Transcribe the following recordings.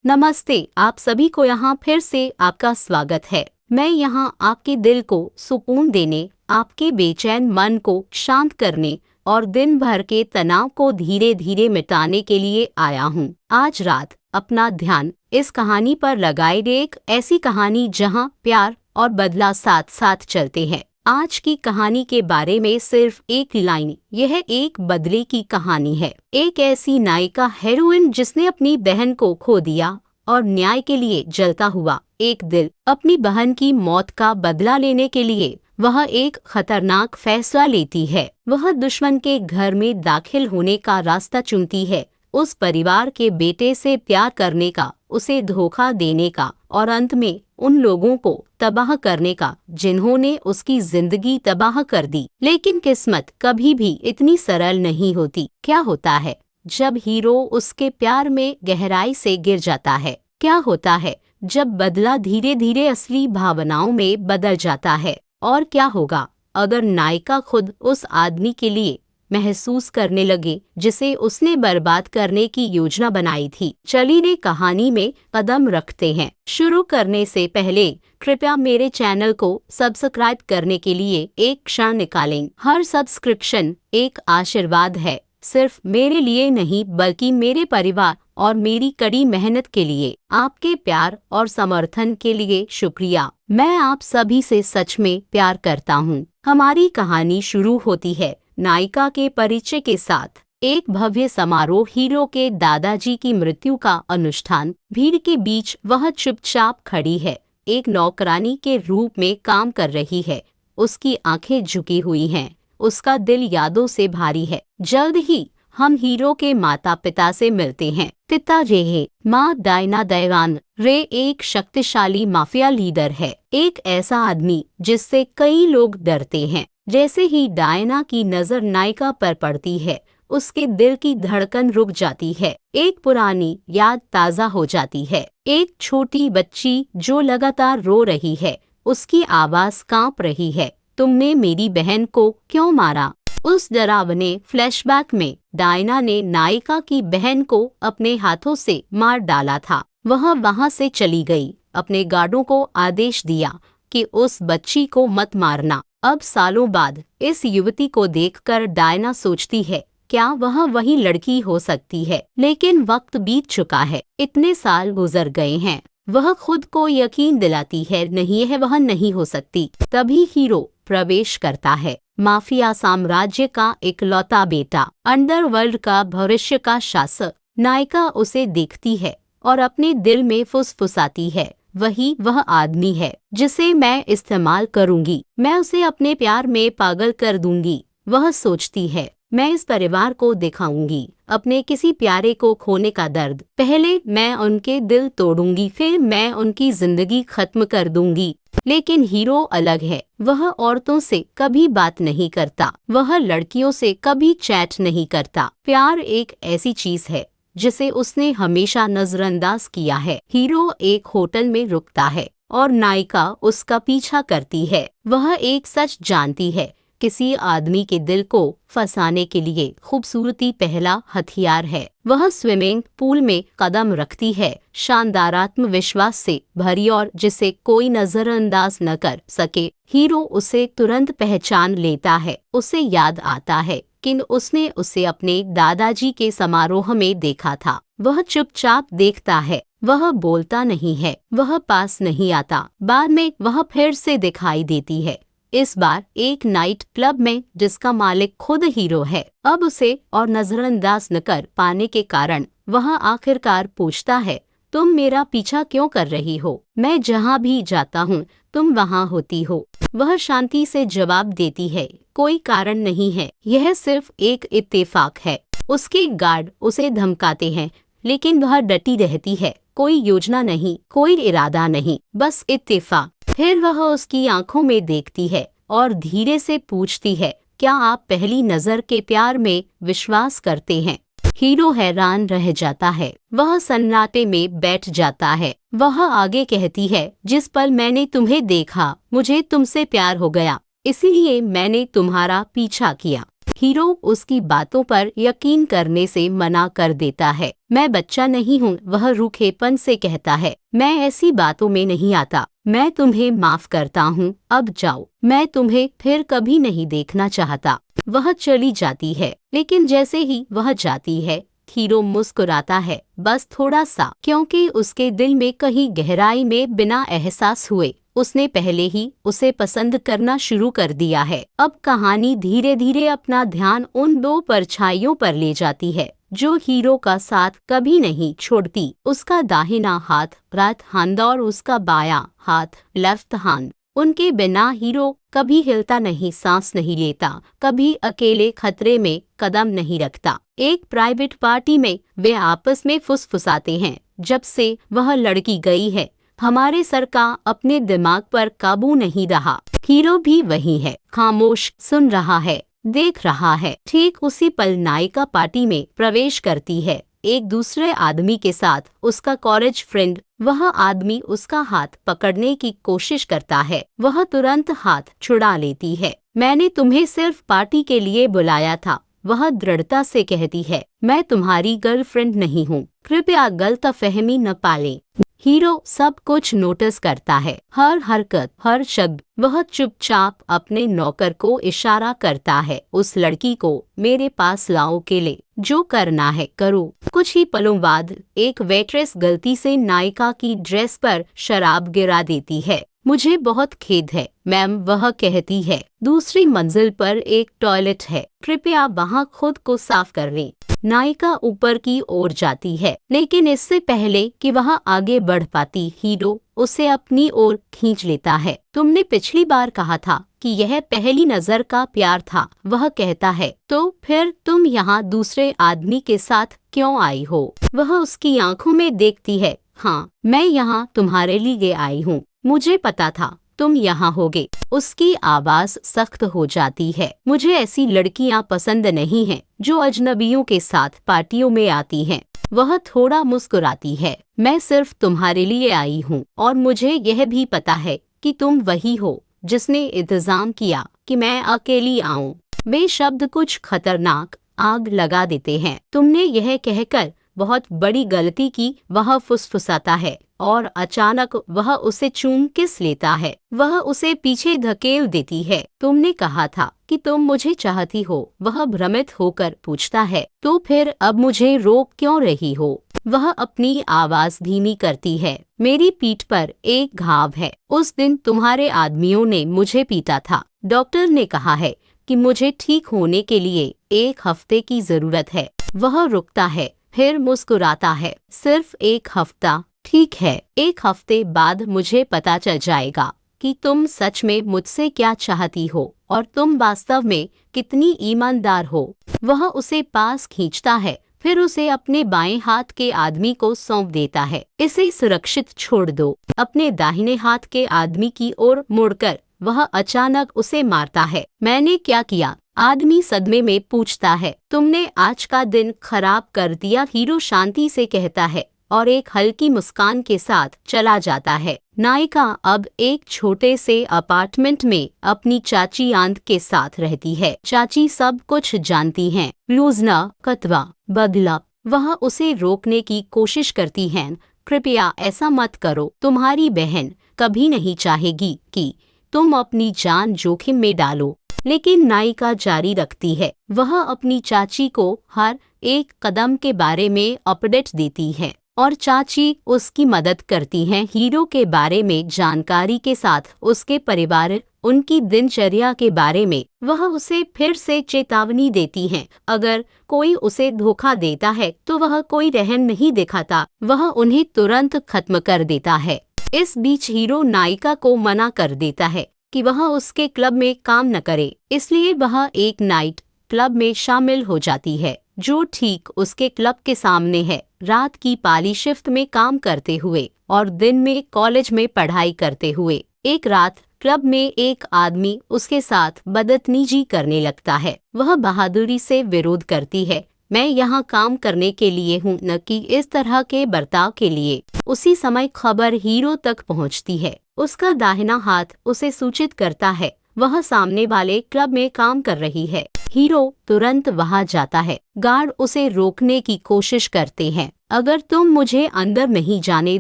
नमस्ते, आप सभी को यहाँ फिर से आपका स्वागत है। मैं यहाँ आपके दिल को सुकून देने, आपके बेचैन मन को शांत करने और दिन भर के तनाव को धीरे धीरे मिटाने के लिए आया हूँ। आज रात अपना ध्यान इस कहानी पर लगाए, एक ऐसी कहानी जहाँ प्यार और बदला साथ साथ चलते हैं। आज की कहानी के बारे में सिर्फ एक लाइन, यह एक बदले की कहानी है। एक ऐसी नायिका हीरोइन जिसने अपनी बहन को खो दिया और न्याय के लिए जलता हुआ एक दिल। अपनी बहन की मौत का बदला लेने के लिए वह एक खतरनाक फैसला लेती है। वह दुश्मन के घर में दाखिल होने का रास्ता चुनती है, उस परिवार के बेटे से प्यार करने का, उसे धोखा देने का और अंत में उन लोगों को तबाह करने का जिन्होंने उसकी जिंदगी तबाह कर दी। लेकिन किस्मत कभी भी इतनी सरल नहीं होती। क्या होता है जब हीरो उसके प्यार में गहराई से गिर जाता है? क्या होता है जब बदला धीरे धीरे असली भावनाओं में बदल जाता है? और क्या होगा अगर नायिका खुद उस आदमी के लिए महसूस करने लगे जिसे उसने बर्बाद करने की योजना बनाई थी? चलिए कहानी में कदम रखते हैं। शुरू करने से पहले कृपया मेरे चैनल को सब्सक्राइब करने के लिए एक क्षण निकालें। हर सब्सक्रिप्शन एक आशीर्वाद है, सिर्फ मेरे लिए नहीं बल्कि मेरे परिवार और मेरी कड़ी मेहनत के लिए। आपके प्यार और समर्थन के लिए शुक्रिया। मैं आप सभी से सच में प्यार करता हूँ। हमारी कहानी शुरू होती है नायिका के परिचय के साथ। एक भव्य समारोह, हीरो के दादाजी की मृत्यु का अनुष्ठान। भीड़ के बीच वह चुपचाप खड़ी है, एक नौकरानी के रूप में काम कर रही है। उसकी आंखें झुकी हुई हैं, उसका दिल यादों से भारी है। जल्द ही हम हीरो के माता पिता से मिलते हैं। पिता रेहे, माँ डायना देवान। रे एक शक्तिशाली माफिया लीडर है, एक ऐसा आदमी जिससे कई लोग डरते हैं। जैसे ही डायना की नजर नायिका पर पड़ती है, उसके दिल की धड़कन रुक जाती है। एक पुरानी याद ताजा हो जाती है। एक छोटी बच्ची जो लगातार रो रही है, उसकी आवाज कांप रही है। तुमने मेरी बहन को क्यों मारा? उस डरावने फ्लैशबैक में डायना ने नायिका की बहन को अपने हाथों से मार डाला था। वह वहां से चली गई, अपने गार्डों को आदेश दिया कि उस बच्ची को मत मारना। अब सालों बाद इस युवती को देखकर डायना सोचती है, क्या वह वही लड़की हो सकती है? लेकिन वक्त बीत चुका है, इतने साल गुजर गए हैं। वह खुद को यकीन दिलाती है, नहीं है, वह नहीं हो सकती। तभी हीरो प्रवेश करता है। माफिया साम्राज्य का इकलौता बेटा, अंडरवर्ल्ड का भविष्य का शासक। नायिका उसे देखती है और अपने दिल में फुसफुसाती है, वही वह आदमी है जिसे मैं इस्तेमाल करूंगी। मैं उसे अपने प्यार में पागल कर दूंगी। वह सोचती है, मैं इस परिवार को दिखाऊंगी अपने किसी प्यारे को खोने का दर्द। पहले मैं उनके दिल तोड़ूंगी, फिर मैं उनकी जिंदगी खत्म कर दूंगी। लेकिन हीरो अलग है। वह औरतों से कभी बात नहीं करता, वह लड़कियों से कभी चैट नहीं करता। प्यार एक ऐसी चीज है जिसे उसने हमेशा नजरअंदाज किया है। हीरो एक होटल में रुकता है और नायिका उसका पीछा करती है। वह एक सच जानती है, किसी आदमी के दिल को फंसाने के लिए खूबसूरती पहला हथियार है। वह स्विमिंग पूल में कदम रखती है, शानदार आत्मविश्वास से भरी और जिसे कोई नजरअंदाज न कर सके। हीरो उसे तुरंत पहचान लेता है। उसे याद आता है कि उसने उसे अपने दादाजी के समारोह में देखा था। वह चुपचाप देखता है, वह बोलता नहीं है, वह पास नहीं आता। बाद में वह फिर से दिखाई देती है, इस बार एक नाइट क्लब में जिसका मालिक खुद हीरो है। अब उसे और नजरअंदाज न कर पाने के कारण वह आखिरकार पूछता है, तुम मेरा पीछा क्यों कर रही हो? मैं जहाँ भी जाता हूँ तुम वहाँ होती हो। वह शांति से जवाब देती है, कोई कारण नहीं है, यह सिर्फ एक इत्तेफाक है। उसके गार्ड उसे धमकाते हैं, लेकिन वह डटी रहती है। कोई योजना नहीं, कोई इरादा नहीं, बस इत्तेफाक। फिर वह उसकी आंखों में देखती है और धीरे से पूछती है, क्या आप पहली नजर के प्यार में विश्वास करते हैं? हीरो हैरान रह जाता है, वह सन्नाटे में बैठ जाता है। वह आगे कहती है, जिस पल मैंने तुम्हें देखा मुझे तुमसे प्यार हो गया, इसीलिए मैंने तुम्हारा पीछा किया। हीरो उसकी बातों पर यकीन करने से मना कर देता है। मैं बच्चा नहीं हूँ, वह रूखेपन से कहता है। मैं ऐसी बातों में नहीं आता। मैं तुम्हें माफ करता हूँ, अब जाओ। मैं तुम्हें फिर कभी नहीं देखना चाहता। वह चली जाती है, लेकिन जैसे ही वह जाती है हीरो मुस्कुराता है, बस थोड़ा सा, क्योंकि उसके दिल में कहीं गहराई में बिना एहसास हुए उसने पहले ही उसे पसंद करना शुरू कर दिया है। अब कहानी धीरे धीरे अपना ध्यान उन दो परछाइयों पर ले जाती है जो हीरो का साथ कभी नहीं छोड़ती। उसका दाहिना हाथ राइट हैंड और उसका बायां हाथ लेफ्ट हैंड। उनके बिना हीरो कभी हिलता नहीं, सांस नहीं लेता, कभी अकेले खतरे में कदम नहीं रखता। एक प्राइवेट पार्टी में वे आपस में फुसफुसाते हैं। जब से वह लड़की गई है हमारे सर का अपने दिमाग पर काबू नहीं रहा। हीरो भी वही है, खामोश सुन रहा है, देख रहा है। ठीक उसी पल नायिका पार्टी में प्रवेश करती है, एक दूसरे आदमी के साथ, उसका कॉलेज फ्रेंड। वह आदमी उसका हाथ पकड़ने की कोशिश करता है, वह तुरंत हाथ छुड़ा लेती है। मैंने तुम्हें सिर्फ पार्टी के लिए बुलाया था, वह दृढ़ता से कहती है। मैं तुम्हारी गर्लफ्रेंड नहीं हूँ, कृपया गलतफहमी न पालें। हीरो सब कुछ नोटिस करता है, हर हरकत, हर शब्द। वह चुपचाप अपने नौकर को इशारा करता है, उस लड़की को मेरे पास लाओ, के लिए जो करना है करो। कुछ ही पलों बाद एक वेट्रेस गलती से नायिका की ड्रेस पर शराब गिरा देती है। मुझे बहुत खेद है मैम, वह कहती है। दूसरी मंजिल पर एक टॉयलेट है, कृपया वहाँ खुद को साफ कर लें। नायिका ऊपर की ओर जाती है, लेकिन इससे पहले कि वह आगे बढ़ पाती हीरो उसे अपनी ओर खींच लेता है। तुमने पिछली बार कहा था कि यह पहली नजर का प्यार था, वह कहता है। तो फिर तुम यहाँ दूसरे आदमी के साथ क्यों आई हो? वह उसकी आंखों में देखती है। हाँ, मैं यहाँ तुम्हारे लिए आई हूँ, मुझे पता था तुम यहाँ होगे। उसकी आवाज सख्त हो जाती है। मुझे ऐसी लड़कियाँ पसंद नहीं हैं जो अजनबियों के साथ पार्टियों में आती हैं। वह थोड़ा मुस्कुराती है। मैं सिर्फ तुम्हारे लिए आई हूँ और मुझे यह भी पता है कि तुम वही हो जिसने इंतजाम किया कि मैं अकेली आऊँ। वे शब्द कुछ खतरनाक आग लगा देते हैं। तुमने यह कहकर बहुत बड़ी गलती की, वह फुसफुसाता है और अचानक वह उसे चूम किस लेता है। वह उसे पीछे धकेल देती है। तुमने कहा था कि तुम मुझे चाहती हो, वह भ्रमित होकर पूछता है। तो फिर अब मुझे रोक क्यों रही हो? वह अपनी आवाज धीमी करती है। मेरी पीठ पर एक घाव है, उस दिन तुम्हारे आदमियों ने मुझे पीटा था। डॉक्टर ने कहा है कि मुझे ठीक होने के लिए 1 हफ्ते की जरूरत है। वह रुकता है, फिर मुस्कुराता है। सिर्फ 1 हफ्ता? ठीक है, 1 हफ्ते बाद मुझे पता चल जाएगा कि तुम सच में मुझसे क्या चाहती हो और तुम वास्तव में कितनी ईमानदार हो। वह उसे पास खींचता है, फिर उसे अपने बाएं हाथ के आदमी को सौंप देता है। इसे सुरक्षित छोड़ दो। अपने दाहिने हाथ के आदमी की ओर मुड़कर वह अचानक उसे मारता है। मैंने क्या किया? आदमी सदमे में पूछता है। तुमने आज का दिन खराब कर दिया, हीरो शांति से कहता है और एक हल्की मुस्कान के साथ चला जाता है। नायिका अब एक छोटे से अपार्टमेंट में अपनी चाची आंट के साथ रहती है। चाची सब कुछ जानती हैं। लूजना कतवा बदला। वह उसे रोकने की कोशिश करती हैं। कृपया ऐसा मत करो, तुम्हारी बहन कभी नहीं चाहेगी कि तुम अपनी जान जोखिम में डालो। लेकिन नायिका जारी रखती है। वह अपनी चाची को हर एक कदम के बारे में अपडेट देती है और चाची उसकी मदद करती हैं हीरो के बारे में जानकारी के साथ, उसके परिवार, उनकी दिनचर्या के बारे में। वह उसे फिर से चेतावनी देती हैं, अगर कोई उसे धोखा देता है तो वह कोई रहम नहीं दिखाता, वह उन्हें तुरंत खत्म कर देता है। इस बीच हीरो नायिका को मना कर देता है कि वह उसके क्लब में काम न करे, इसलिए वह एक नाइट क्लब में शामिल हो जाती है जो ठीक उसके क्लब के सामने है। रात की पाली शिफ्ट में काम करते हुए और दिन में कॉलेज में पढ़ाई करते हुए एक रात क्लब में एक आदमी उसके साथ बदतमीजी करने लगता है। वह बहादुरी से विरोध करती है, मैं यहाँ काम करने के लिए हूँ, न कि इस तरह के बर्ताव के लिए। उसी समय खबर हीरो तक पहुँचती है। उसका दाहिना हाथ उसे सूचित करता है वह सामने वाले क्लब में काम कर रही है। हीरो तुरंत वहां जाता है। गार्ड उसे रोकने की कोशिश करते हैं। अगर तुम मुझे अंदर नहीं जाने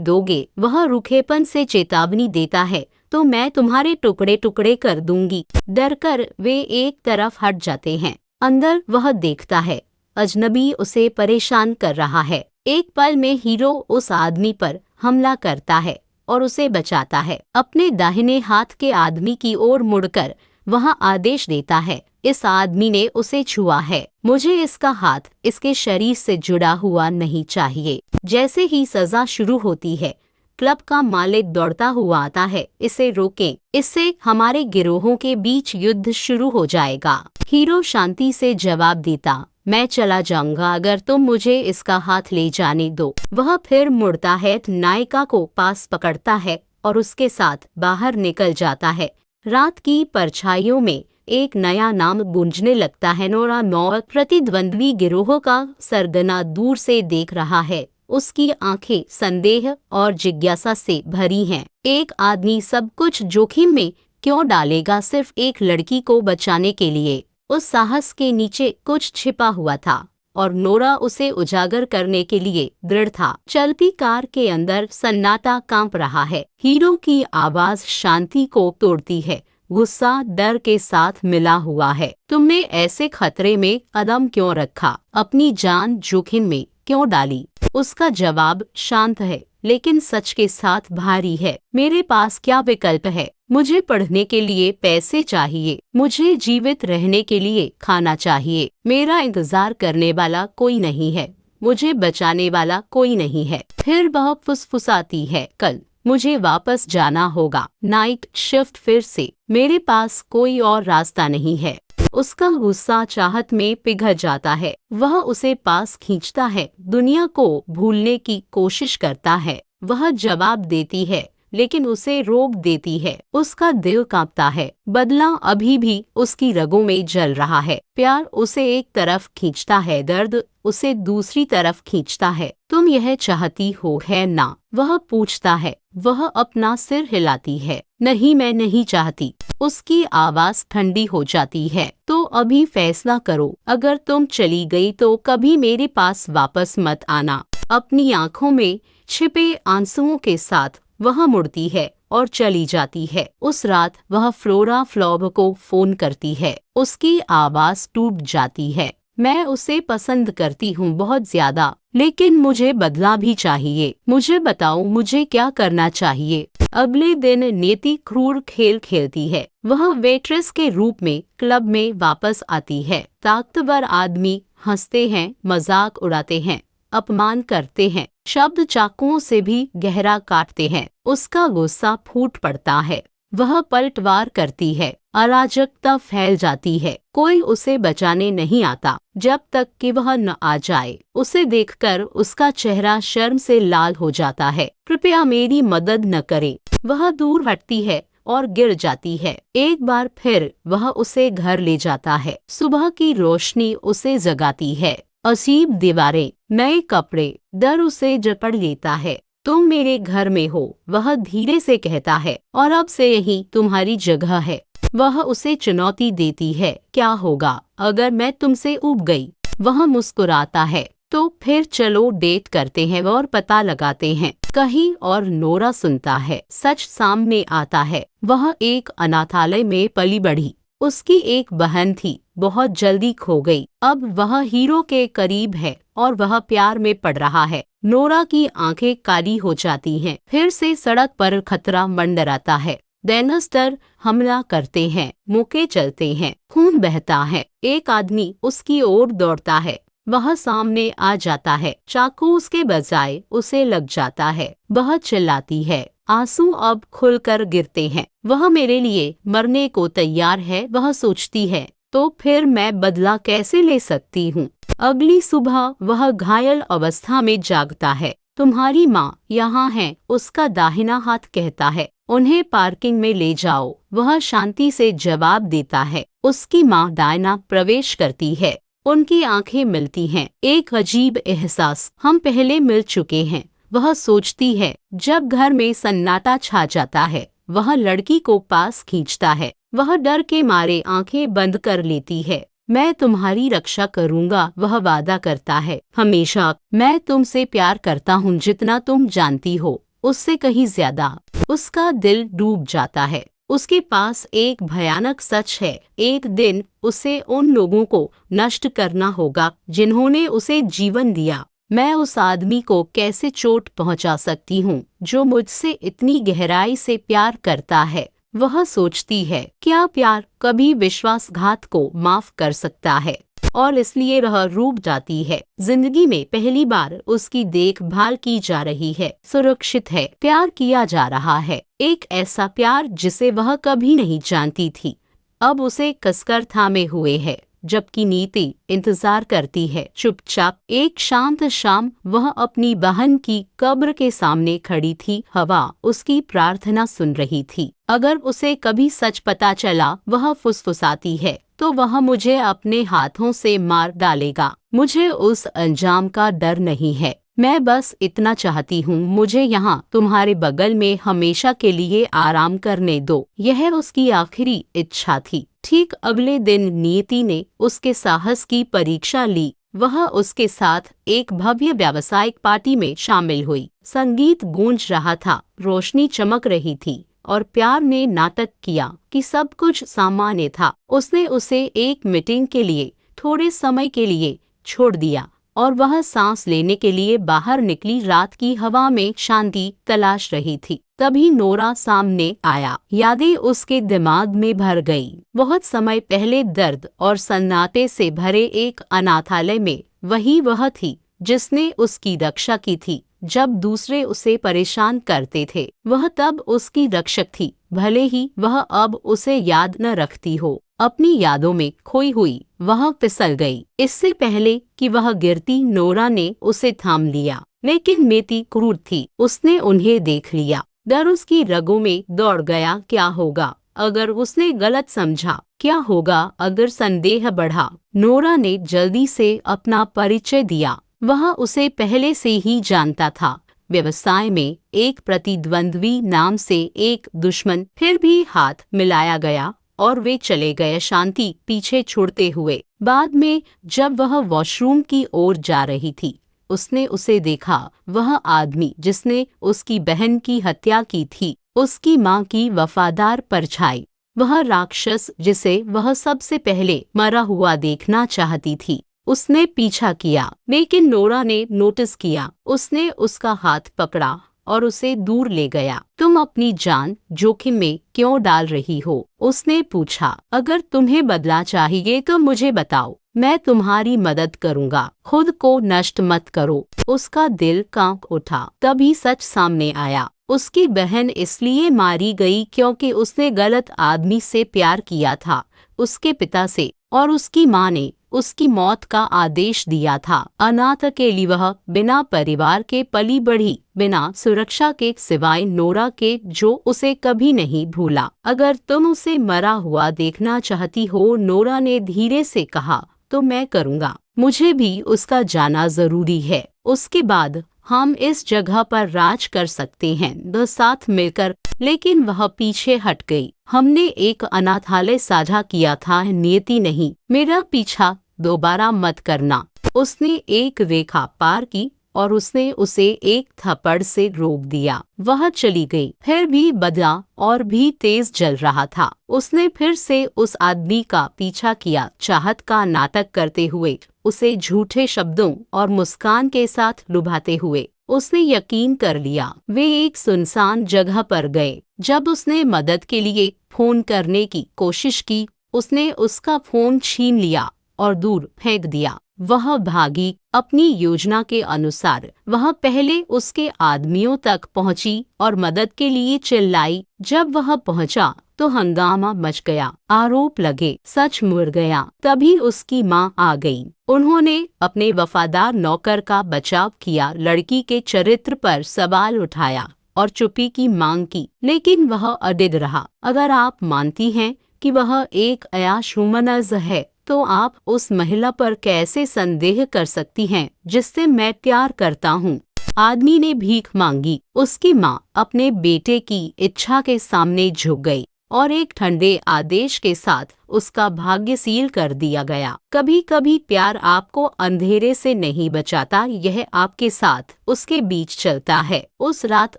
दोगे, वह रूखेपन से चेतावनी देता है, तो मैं तुम्हारे टुकड़े टुकड़े कर दूंगी। डरकर वे एक तरफ हट जाते हैं। अंदर वह देखता है अजनबी उसे परेशान कर रहा है। एक पल में हीरो उस आदमी पर हमला करता है और उसे बचाता है। अपने दाहिने हाथ के आदमी की ओर मुड़कर वह आदेश देता है, इस आदमी ने उसे छुआ है, मुझे इसका हाथ इसके शरीर से जुड़ा हुआ नहीं चाहिए। जैसे ही सजा शुरू होती है, क्लब का मालिक दौड़ता हुआ आता है, इसे रोकें, इससे हमारे गिरोहों के बीच युद्ध शुरू हो जाएगा। हीरो शांति से जवाब देता, मैं चला जाऊंगा अगर तुम मुझे इसका हाथ ले जाने दो। वह फिर मुड़ता है, नायिका को पास पकड़ता है और उसके साथ बाहर निकल जाता है। रात की परछाइयों में एक नया नाम गूंजने लगता है। नोरा नौक प्रतिद्वंद्वी गिरोह का सरगना दूर से देख रहा है। उसकी आंखें संदेह और जिज्ञासा से भरी हैं। एक आदमी सब कुछ जोखिम में क्यों डालेगा सिर्फ एक लड़की को बचाने के लिए? उस साहस के नीचे कुछ छिपा हुआ था और नोरा उसे उजागर करने के लिए दृढ़ था। चलती कार के अंदर सन्नाटा कांप रहा है। हीरो की आवाज शांति को तोड़ती है। गुस्सा डर के साथ मिला हुआ है। तुमने ऐसे खतरे में कदम क्यों रखा? अपनी जान जोखिम में क्यों डाली? उसका जवाब शांत है लेकिन सच के साथ भारी है। मेरे पास क्या विकल्प है? मुझे पढ़ने के लिए पैसे चाहिए, मुझे जीवित रहने के लिए खाना चाहिए, मेरा इंतजार करने वाला कोई नहीं है, मुझे बचाने वाला कोई नहीं है। फिर वह फुसफुसाती है, कल मुझे वापस जाना होगा। नाइट शिफ्ट फिर से, मेरे पास कोई और रास्ता नहीं है। उसका गुस्सा चाहत में पिघल जाता है। वह उसे पास खींचता है, दुनिया को भूलने की कोशिश करता है। वह जवाब देती है लेकिन उसे रोक देती है। उसका दिल कांपता है। बदला अभी भी उसकी रगों में जल रहा है। प्यार उसे एक तरफ खींचता है, दर्द उसे दूसरी तरफ खींचता है। तुम यह चाहती हो है ना? वह पूछता है। वह अपना सिर हिलाती है। नहीं, मैं नहीं चाहती। उसकी आवाज ठंडी हो जाती है। तो अभी फैसला करो, अगर तुम चली गई तो कभी मेरे पास वापस मत आना। अपनी आंखों में छिपे आंसुओं के साथ वह मुड़ती है और चली जाती है। उस रात वह फ्लोरा फ्लॉब को फोन करती है। उसकी आवाज टूट जाती है। मैं उसे पसंद करती हूँ बहुत ज्यादा, लेकिन मुझे बदला भी चाहिए। मुझे बताओ, मुझे क्या करना चाहिए? अगले दिन नेति क्रूर खेल खेलती है। वह वेट्रेस के रूप में क्लब में वापस आती है। ताकतवर आदमी हंसते हैं, मजाक उड़ाते हैं, अपमान करते हैं, शब्द चाकुओं से भी गहरा काटते हैं। उसका गुस्सा फूट पड़ता है। वह पलटवार करती है। अराजकता फैल जाती है। कोई उसे बचाने नहीं आता जब तक कि वह न आ जाए। उसे देखकर उसका चेहरा शर्म से लाल हो जाता है। कृपया मेरी मदद न करें। वह दूर हटती है और गिर जाती है। एक बार फिर वह उसे घर ले जाता है। सुबह की रोशनी उसे जगाती है। अजीब दीवारें, नए कपड़े, डर उसे जकड़ लेता है। तुम मेरे घर में हो, वह धीरे से कहता है, और अब से यही तुम्हारी जगह है। वह उसे चुनौती देती है, क्या होगा अगर मैं तुमसे ऊब गई? वह मुस्कुराता है। तो फिर चलो डेट करते हैं और पता लगाते हैं। कहीं और नोरा सुनता है। सच सामने आता है। वह एक अनाथालय में पली बढ़ी। उसकी एक बहन थी, बहुत जल्दी खो गई। अब वह हीरो के करीब है और वह प्यार में पड़ रहा है। नोरा की आंखें काली हो जाती हैं। फिर से सड़क पर खतरा मंडराता है। गैंगस्टर हमला करते हैं, मुके चलते हैं, खून बहता है। एक आदमी उसकी ओर दौड़ता है। वह सामने आ जाता है। चाकू उसके बजाय उसे लग जाता है। वह चिल्लाती है। आंसू अब खुलकर गिरते हैं। वह मेरे लिए मरने को तैयार है। वह सोचती है, तो फिर मैं बदला कैसे ले सकती हूँ? अगली सुबह वह घायल अवस्था में जागता है। तुम्हारी माँ यहाँ है, उसका दाहिना हाथ कहता है। उन्हें पार्किंग में ले जाओ। वह शांति से जवाब देता है। उसकी माँ दायना प्रवेश करती है। उनकी आंखें मिलती हैं। एक अजीब एहसास, हम पहले मिल चुके हैं। वह सोचती है। जब घर में सन्नाटा छा जाता है, वह लड़की को पास खींचता है। वह डर के मारे आंखें बंद कर लेती है। मैं तुम्हारी रक्षा करूंगा, वह वादा करता है। हमेशा मैं तुमसे प्यार करता हूँ, जितना तुम जानती हो उससे कहीं ज्यादा। उसका दिल डूब जाता है। उसके पास एक भयानक सच है, एक दिन उसे उन लोगों को नष्ट करना होगा जिन्होंने उसे जीवन दिया। मैं उस आदमी को कैसे चोट पहुंचा सकती हूँ जो मुझसे इतनी गहराई से प्यार करता है। वह सोचती है, क्या प्यार कभी विश्वासघात को माफ कर सकता है? और इसलिए वह रूठ जाती है। जिंदगी में पहली बार उसकी देखभाल की जा रही है, सुरक्षित है, प्यार किया जा रहा है। एक ऐसा प्यार जिसे वह कभी नहीं जानती थी, अब उसे कसकर थामे हुए है, जबकि नीति इंतजार करती है चुपचाप। एक शांत शाम वह अपनी बहन की कब्र के सामने खड़ी थी। हवा उसकी प्रार्थना सुन रही थी। अगर उसे कभी सच पता चला, वह फुसफुसाती है, तो वह मुझे अपने हाथों से मार डालेगा। मुझे उस अंजाम का डर नहीं है। मैं बस इतना चाहती हूँ, मुझे यहाँ तुम्हारे बगल में हमेशा के लिए आराम करने दो। यह उसकी आखिरी इच्छा थी। ठीक अगले दिन नियति ने उसके साहस की परीक्षा ली। वह उसके साथ एक भव्य व्यावसायिक पार्टी में शामिल हुई। संगीत गूंज रहा था, रोशनी चमक रही थी और प्यार ने नाटक किया कि सब कुछ सामान्य था। उसने उसे एक मीटिंग के लिए थोड़े समय के लिए छोड़ दिया और वह सांस लेने के लिए बाहर निकली। रात की हवा में शांति तलाश रही थी। तभी नोरा सामने आया। यादें उसके दिमाग में भर गई। बहुत समय पहले दर्द और सन्नाटे से भरे एक अनाथालय में वही वह थी जिसने उसकी रक्षा की थी जब दूसरे उसे परेशान करते थे। वह तब उसकी रक्षक थी, भले ही वह अब उसे याद न रखती हो। अपनी यादों में खोई हुई वह फिसल गई। इससे पहले कि वह गिरती, नोरा ने उसे थाम लिया। लेकिन नीति क्रूर थी, उसने उन्हें देख लिया। डर उसकी रगों में दौड़ गया। क्या होगा अगर उसने गलत समझा? क्या होगा अगर संदेह बढ़ा? नोरा ने जल्दी से अपना परिचय दिया। वह उसे पहले से ही जानता था। व्यवसाय में एक प्रतिद्वंद्वी नाम से एक दुश्मन। फिर भी हाथ मिलाया गया और वे चले गए, शांति पीछे छोड़ते हुए। बाद में जब वह वॉशरूम की ओर जा रही थी, उसने उसे देखा। वह आदमी जिसने उसकी बहन की हत्या की थी, उसकी माँ की वफादार परछाई, वह राक्षस जिसे वह सबसे पहले मरा हुआ देखना चाहती थी। उसने पीछा किया, लेकिन नोरा ने नोटिस किया। उसने उसका हाथ पकड़ा और उसे दूर ले गया। तुम अपनी जान जोखिम में क्यों डाल रही हो? उसने पूछा। अगर तुम्हें बदला चाहिए तो मुझे बताओ, मैं तुम्हारी मदद करूंगा। खुद को नष्ट मत करो। उसका दिल कांप उठा। तभी सच सामने आया। उसकी बहन इसलिए मारी गई क्योंकि उसने गलत आदमी से प्यार किया था, उसके पिता से, और उसकी माँ ने उसकी मौत का आदेश दिया था। अनाथ अकेली वह बिना परिवार के पली बढ़ी, बिना सुरक्षा के सिवाय नोरा के, जो उसे कभी नहीं भूला। अगर तुम उसे मरा हुआ देखना चाहती हो, नोरा ने धीरे से कहा, तो मैं करूँगा। मुझे भी उसका जाना जरूरी है। उसके बाद हम इस जगह पर राज कर सकते हैं, दो साथ मिलकर। लेकिन वह पीछे हट गई। हमने एक अनाथालय साझा किया था, नियति नहीं। मेरा पीछा दोबारा मत करना। उसने एक रेखा पार की और उसने उसे एक थप्पड़ से रोक दिया। वह चली गई। फिर भी बदला और भी तेज जल रहा था। उसने फिर से उस आदमी का पीछा किया, चाहत का नाटक करते हुए, उसे झूठे शब्दों और मुस्कान के साथ लुभाते हुए। उसने यकीन कर लिया। वे एक सुनसान जगह पर गए। जब उसने मदद के लिए फोन करने की कोशिश की, उसने उसका फोन छीन लिया और दूर फेंक दिया। वह भागी। अपनी योजना के अनुसार वह पहले उसके आदमियों तक पहुंची और मदद के लिए चिल्लाई। जब वह पहुंचा तो हंगामा मच गया। आरोप लगे, सच मुड़ गया। तभी उसकी माँ आ गई। उन्होंने अपने वफादार नौकर का बचाव किया, लड़की के चरित्र पर सवाल उठाया और चुप्पी की मांग की, लेकिन वह अडिग रहा। अगर आप मानती हैं कि वह एक अयाशुमनज़ है, तो आप उस महिला पर कैसे संदेह कर सकती हैं जिससे मैं प्यार करता हूँ? आदमी ने भीख मांगी। उसकी माँ अपने बेटे की इच्छा के सामने झुक गई। और एक ठंडे आदेश के साथ उसका भाग्य सील कर दिया गया। कभी कभी प्यार आपको अंधेरे से नहीं बचाता, यह आपके साथ उसके बीच चलता है। उस रात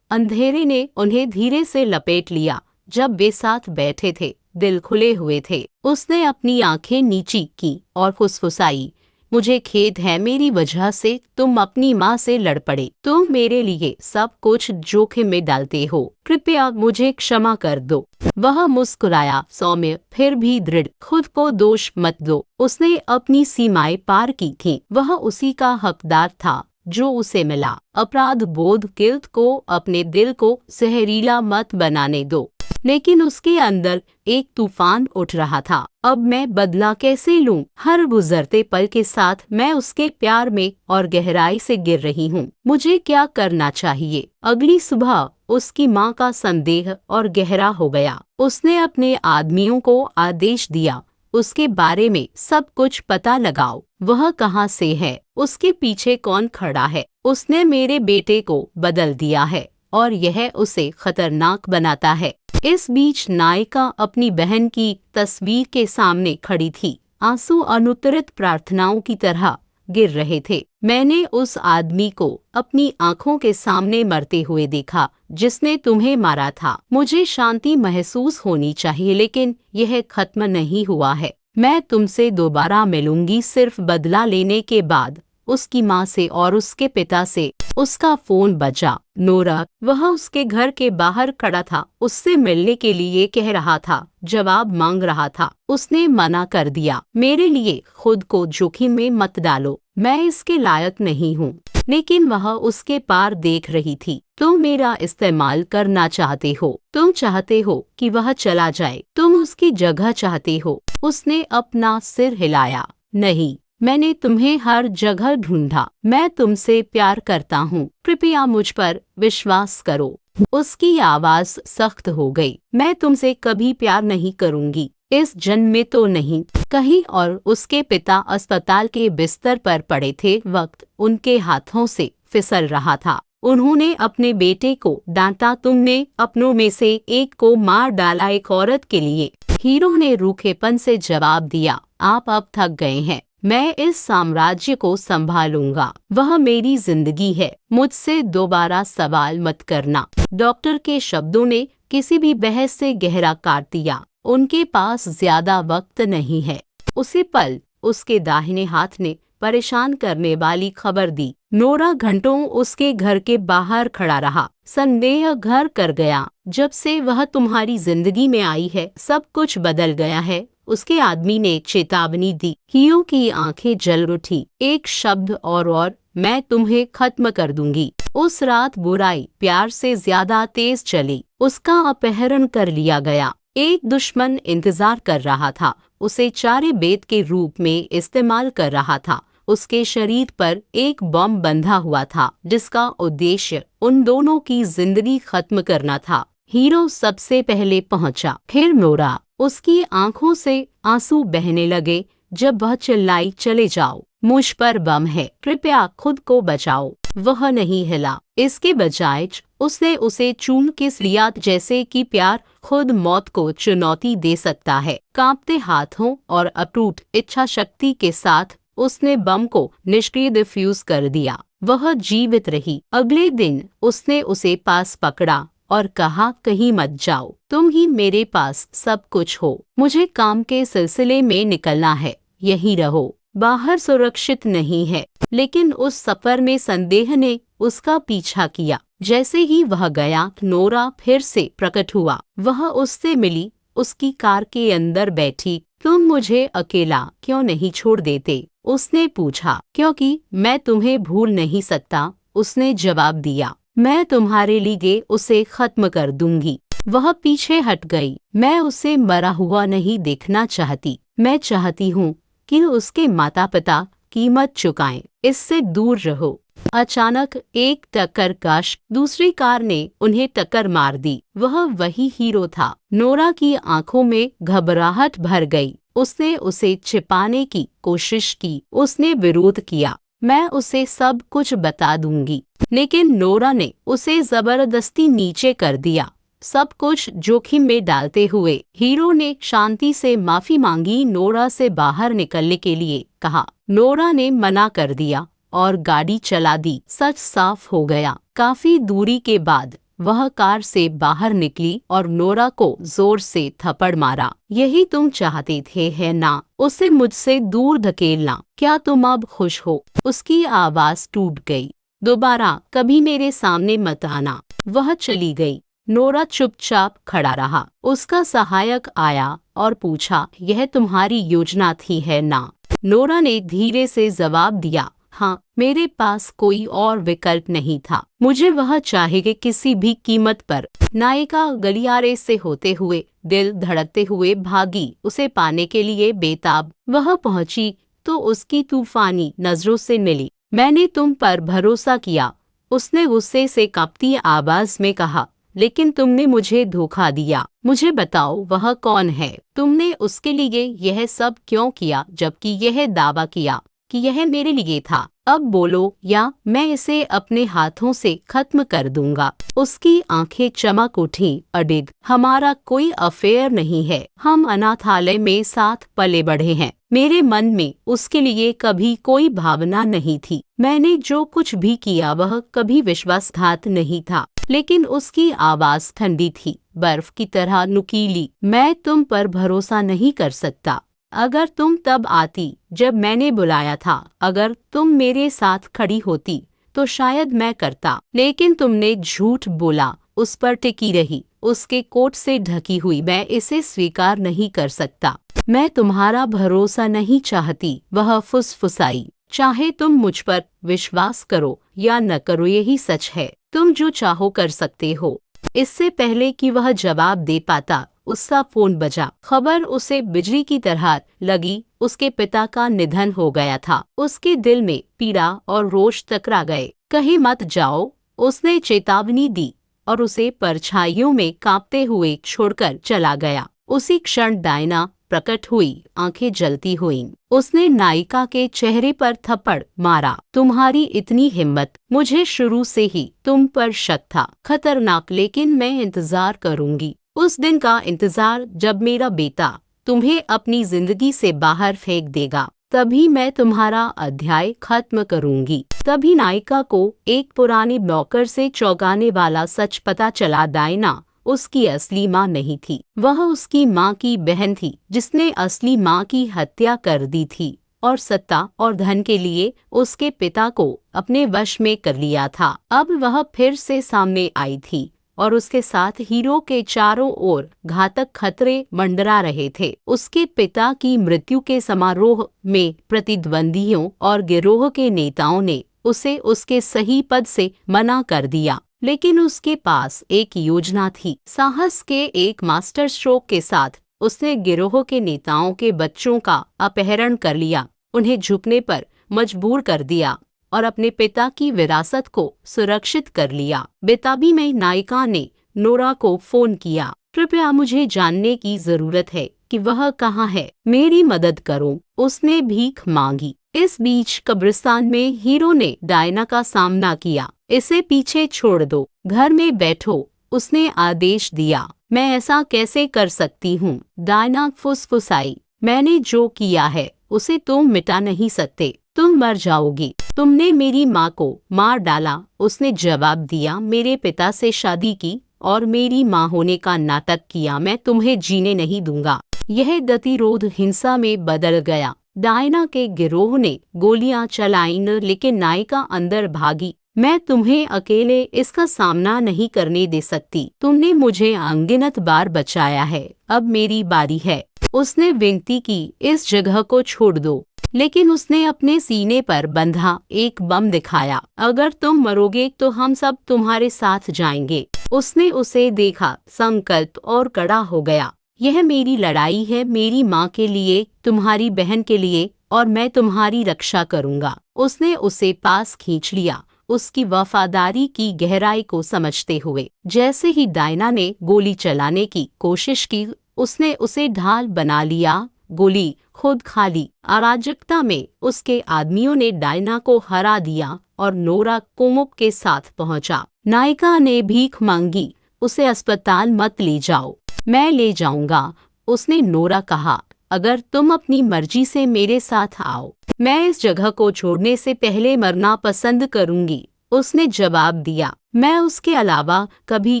अंधेरे ने उन्हें धीरे से लपेट लिया। जब वे साथ बैठे थे, दिल खुले हुए थे। उसने अपनी आंखें नीची की और फुसफुसाई, मुझे खेद है, मेरी वजह से तुम अपनी माँ से लड़ पड़े। तुम मेरे लिए सब कुछ जोखिम में डालते हो, कृपया मुझे क्षमा कर दो। वह मुस्कुराया, सौम्य फिर भी दृढ़। खुद को दोष मत दो। उसने अपनी सीमाएं पार की थीं। वह उसी का हकदार था जो उसे मिला। अपराध बोध गिल्ट को अपने दिल को जहरीला मत बनाने दो। लेकिन उसके अंदर एक तूफान उठ रहा था। अब मैं बदला कैसे लूं? हर गुजरते पल के साथ मैं उसके प्यार में और गहराई से गिर रही हूँ। मुझे क्या करना चाहिए? अगली सुबह उसकी माँ का संदेह और गहरा हो गया। उसने अपने आदमियों को आदेश दिया, उसके बारे में सब कुछ पता लगाओ। वह कहाँ से है? उसके पीछे कौन खड़ा है? उसने मेरे बेटे को बदल दिया है और यह उसे खतरनाक बनाता है। इस बीच नायिका अपनी बहन की तस्वीर के सामने खड़ी थी। आंसू अनुत्तरित प्रार्थनाओं की तरह गिर रहे थे। मैंने उस आदमी को अपनी आंखों के सामने मरते हुए देखा जिसने तुम्हें मारा था। मुझे शांति महसूस होनी चाहिए, लेकिन यह खत्म नहीं हुआ है। मैं तुमसे दोबारा मिलूंगी, सिर्फ बदला लेने के बाद। उसकी माँ से और उसके पिता से। उसका फोन बजा। नोरा, वह उसके घर के बाहर खड़ा था, उससे मिलने के लिए कह रहा था, जवाब मांग रहा था। उसने मना कर दिया। मेरे लिए खुद को जोखिम में मत डालो, मैं इसके लायक नहीं हूँ। लेकिन वह उसके पार देख रही थी। तुम मेरा इस्तेमाल करना चाहते हो। तुम चाहते हो कि वह चला जाए। तुम उसकी जगह चाहते हो। उसने अपना सिर हिलाया। नहीं, मैंने तुम्हें हर जगह ढूंढा। मैं तुमसे प्यार करता हूँ, कृपया मुझ पर विश्वास करो। उसकी आवाज सख्त हो गई। मैं तुमसे कभी प्यार नहीं करूंगी, इस जन्म में तो नहीं। कहीं और उसके पिता अस्पताल के बिस्तर पर पड़े थे। वक्त उनके हाथों से फिसल रहा था। उन्होंने अपने बेटे को डांटा, तुमने अपनों में से एक को मार डाला एक औरत के लिए। हीरो ने रूखेपन से जवाब दिया, आप अब थक गए हैं। मैं इस साम्राज्य को संभालूंगा। वह मेरी जिंदगी है। मुझसे दोबारा सवाल मत करना। डॉक्टर के शब्दों ने किसी भी बहस से गहरा काट दिया। उनके पास ज्यादा वक्त नहीं है। उसी पल उसके दाहिने हाथ ने परेशान करने वाली खबर दी। नोरा घंटों उसके घर के बाहर खड़ा रहा। संदेह घर कर गया। जब से वह तुम्हारी जिंदगी में आई है, सब कुछ बदल गया है। उसके आदमी ने चेतावनी दी। हीरो की आंखें जल उठी। एक शब्द और मैं तुम्हें खत्म कर दूंगी। उस रात बुराई प्यार से ज्यादा तेज चली। उसका अपहरण कर लिया गया। एक दुश्मन इंतजार कर रहा था, उसे चारे बेत के रूप में इस्तेमाल कर रहा था। उसके शरीर पर एक बम बंधा हुआ था जिसका उद्देश्य उन दोनों की जिंदगी खत्म करना था। हीरो सबसे पहले पहुंचा, फिर नोरा। उसकी आंखों से आंसू बहने लगे जब वह चिल्लाई, चले जाओ, मुझ पर बम है, कृपया खुद को बचाओ। वह नहीं हिला। इसके बजाय उसने उसे चूम किस लिया, जैसे कि प्यार खुद मौत को चुनौती दे सकता है। कांपते हाथों और अटूट इच्छा शक्ति के साथ उसने बम को निष्क्रिय डिफ्यूज कर दिया। वह जीवित रही। अगले दिन उसने उसे पास पकड़ा और कहा, कहीं मत जाओ, तुम ही मेरे पास सब कुछ हो। मुझे काम के सिलसिले में निकलना है, यहीं रहो, बाहर सुरक्षित नहीं है। लेकिन उस सफर में संदेह ने उसका पीछा किया। जैसे ही वह गया, नोरा फिर से प्रकट हुआ। वह उससे मिली, उसकी कार के अंदर बैठी। तुम मुझे अकेला क्यों नहीं छोड़ देते? उसने पूछा। क्योंकि मैं तुम्हें भूल नहीं सकता, उसने जवाब दिया। मैं तुम्हारे लिए उसे खत्म कर दूंगी। वह पीछे हट गई। मैं उसे मरा हुआ नहीं देखना चाहती। मैं चाहती हूँ कि उसके माता पिता कीमत चुकाएं। इससे दूर रहो। अचानक एक टक्कर काश दूसरी कार ने उन्हें टक्कर मार दी। वह वही हीरो था। नोरा की आंखों में घबराहट भर गई। उसने उसे छिपाने की कोशिश की। उसने विरोध किया, मैं उसे सब कुछ बता दूंगी। लेकिन नोरा ने उसे जबरदस्ती नीचे कर दिया। सब कुछ जोखिम में डालते हुए हीरो ने शांति से माफी मांगी, नोरा से बाहर निकलने के लिए कहा। नोरा ने मना कर दिया और गाड़ी चला दी। सच साफ हो गया। काफी दूरी के बाद वह कार से बाहर निकली और नोरा को जोर से थप्पड़ मारा। यही तुम चाहते थे है ना, उसे मुझसे दूर धकेलना। क्या तुम अब खुश हो? उसकी आवाज टूट गई। दोबारा कभी मेरे सामने मत आना। वह चली गई। नोरा चुपचाप खड़ा रहा। उसका सहायक आया और पूछा, यह तुम्हारी योजना थी है ना? नोरा ने धीरे से जवाब दिया, हाँ, मेरे पास कोई और विकल्प नहीं था। मुझे वह चाहिए किसी भी कीमत पर। नायिका गलियारे से होते हुए, दिल धड़कते हुए भागी, उसे पाने के लिए बेताब। वह पहुंची तो उसकी तूफानी नजरों से मिली। मैंने तुम पर भरोसा किया, उसने गुस्से से कांपती आवाज में कहा, लेकिन तुमने मुझे धोखा दिया। मुझे बताओ वह कौन है? तुमने उसके लिए यह सब क्यों किया जबकि यह दावा किया कि यह मेरे लिए था? अब बोलो या मैं इसे अपने हाथों से खत्म कर दूंगा। उसकी आंखें चमक उठीं। अडिग, हमारा कोई अफेयर नहीं है। हम अनाथालय में साथ पले बढ़े हैं। मेरे मन में उसके लिए कभी कोई भावना नहीं थी। मैंने जो कुछ भी किया वह कभी विश्वासघात नहीं था। लेकिन उसकी आवाज ठंडी थी, बर्फ की तरह नुकीली। मैं तुम पर भरोसा नहीं कर सकता। अगर तुम तब आती जब मैंने बुलाया था, अगर तुम मेरे साथ खड़ी होती तो शायद मैं करता। लेकिन तुमने झूठ बोला, उस पर टिकी रही, उसके कोट से ढकी हुई। मैं इसे स्वीकार नहीं कर सकता। मैं तुम्हारा भरोसा नहीं चाहती, वह फुसफुसाई। चाहे तुम मुझ पर विश्वास करो या न करो, यही सच है। तुम जो चाहो कर सकते हो। इससे पहले कि वह जवाब दे पाता, उसका फोन बजा। खबर उसे बिजली की तरह लगी। उसके पिता का निधन हो गया था। उसके दिल में पीड़ा और रोष टकरा गए। कहीं मत जाओ, उसने चेतावनी दी और उसे परछाइयों में कांपते हुए छोड़कर चला गया। उसी क्षण डायना प्रकट हुई, आंखें जलती हुईं। उसने नायिका के चेहरे पर थप्पड़ मारा। तुम्हारी इतनी हिम्मत! मुझे शुरू से ही तुम पर शक था। खतरनाक, लेकिन मैं इंतजार करूंगी। उस दिन का इंतजार जब मेरा बेटा तुम्हें अपनी जिंदगी से बाहर फेंक देगा। तभी मैं तुम्हारा अध्याय खत्म करूंगी। तभी नायिका को एक पुराने ब्लॉकर से चौंकाने वाला सच पता चला। डायना उसकी असली माँ नहीं थी। वह उसकी माँ की बहन थी, जिसने असली माँ की हत्या कर दी थी और सत्ता और धन के लिए उसके पिता को अपने वश में कर लिया था। अब वह फिर से सामने आई थी और उसके साथ हीरो के चारों ओर घातक खतरे मंडरा रहे थे। उसके पिता की मृत्यु के समारोह में प्रतिद्वंदियों और गिरोह के नेताओं ने उसे उसके सही पद से मना कर दिया। लेकिन उसके पास एक योजना थी। साहस के एक मास्टर स्ट्रोक के साथ उसने गिरोह के नेताओं के बच्चों का अपहरण कर लिया, उन्हें झुकने पर मजबूर कर दिया और अपने पिता की विरासत को सुरक्षित कर लिया। बेताबी में नायिका ने नोरा को फोन किया। कृपया मुझे जानने की जरूरत है कि वह कहाँ है। मेरी मदद करो, उसने भीख मांगी। इस बीच कब्रिस्तान में हीरो ने डायना का सामना किया। इसे पीछे छोड़ दो, घर में बैठो, उसने आदेश दिया। मैं ऐसा कैसे कर सकती हूँ? डायना फुसफुसाई। मैंने जो किया है उसे तुम मिटा नहीं सकते। तुम मर जाओगी। तुमने मेरी माँ को मार डाला, उसने जवाब दिया। मेरे पिता से शादी की और मेरी माँ होने का नाटक किया। मैं तुम्हें जीने नहीं दूंगा। यह गतिरोध हिंसा में बदल गया। डायना के गिरोह ने गोलियां चलाईं, लेकिन नायिका अंदर भागी। मैं तुम्हें अकेले इसका सामना नहीं करने दे सकती। तुमने मुझे अनगिनत बार बचाया है, अब मेरी बारी है। उसने विनती की, इस जगह को छोड़ दो। लेकिन उसने अपने सीने पर बंधा एक बम दिखाया। अगर तुम मरोगे तो हम सब तुम्हारे साथ जाएंगे। उसने उसे देखा, संकल्प और कड़ा हो गया। यह मेरी लड़ाई है, मेरी माँ के लिए, तुम्हारी बहन के लिए, और मैं तुम्हारी रक्षा करूंगा। उसने उसे पास खींच लिया, उसकी वफादारी की गहराई को समझते हुए। जैसे ही डायना ने गोली चलाने की कोशिश की, उसने उसे ढाल बना लिया। गोली खुद खाली। अराजकता में उसके आदमियों ने डायना को हरा दिया और नोरा कोमुक के साथ पहुंचा। नायिका ने भीख मांगी, उसे अस्पताल मत ले जाओ। मैं ले जाऊंगा, उसने नोरा कहा, अगर तुम अपनी मर्जी से मेरे साथ आओ। मैं इस जगह को छोड़ने से पहले मरना पसंद करूंगी, उसने जवाब दिया। मैं उसके अलावा कभी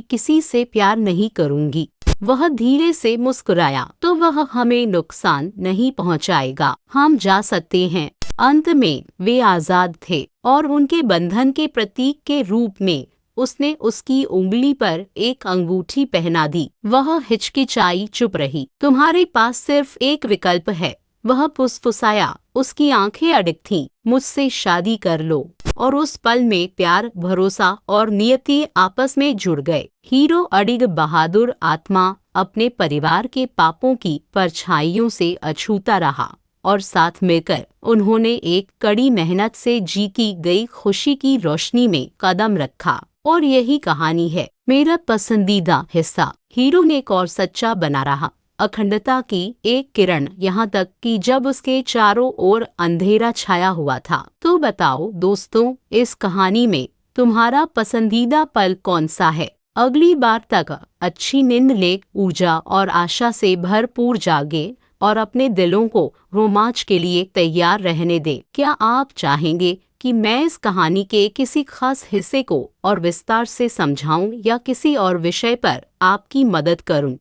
किसी से प्यार नहीं करूंगी। वह धीरे से मुस्कुराया, तो वह हमें नुकसान नहीं पहुंचाएगा, हम जा सकते हैं। अंत में वे आजाद थे और उनके बंधन के प्रतीक के रूप में उसने उसकी उंगली पर एक अंगूठी पहना दी। वह हिचकिचाई चुप रही। तुम्हारे पास सिर्फ एक विकल्प है, वह फुसफुसाया। उसकी आंखें अडिग थीं। मुझसे शादी कर लो। और उस पल में प्यार, भरोसा और नियति आपस में जुड़ गए। हीरो अडिग बहादुर आत्मा अपने परिवार के पापों की परछाइयों से अछूता रहा और साथ मिलकर उन्होंने एक कड़ी मेहनत से जीती गई खुशी की रोशनी में कदम रखा। और यही कहानी है। मेरा पसंदीदा हिस्सा हीरो नेक और सच्चा बना रहा। अखंडता की एक किरण, यहाँ तक कि जब उसके चारों ओर अंधेरा छाया हुआ था। तो बताओ दोस्तों, इस कहानी में तुम्हारा पसंदीदा पल कौन सा है? अगली बार तक अच्छी नींद ले, ऊर्जा और आशा से भरपूर जागे और अपने दिलों को रोमांच के लिए तैयार रहने दे। क्या आप चाहेंगे कि मैं इस कहानी के किसी खास हिस्से को और विस्तार से समझाऊं या किसी और विषय पर आपकी मदद करूं?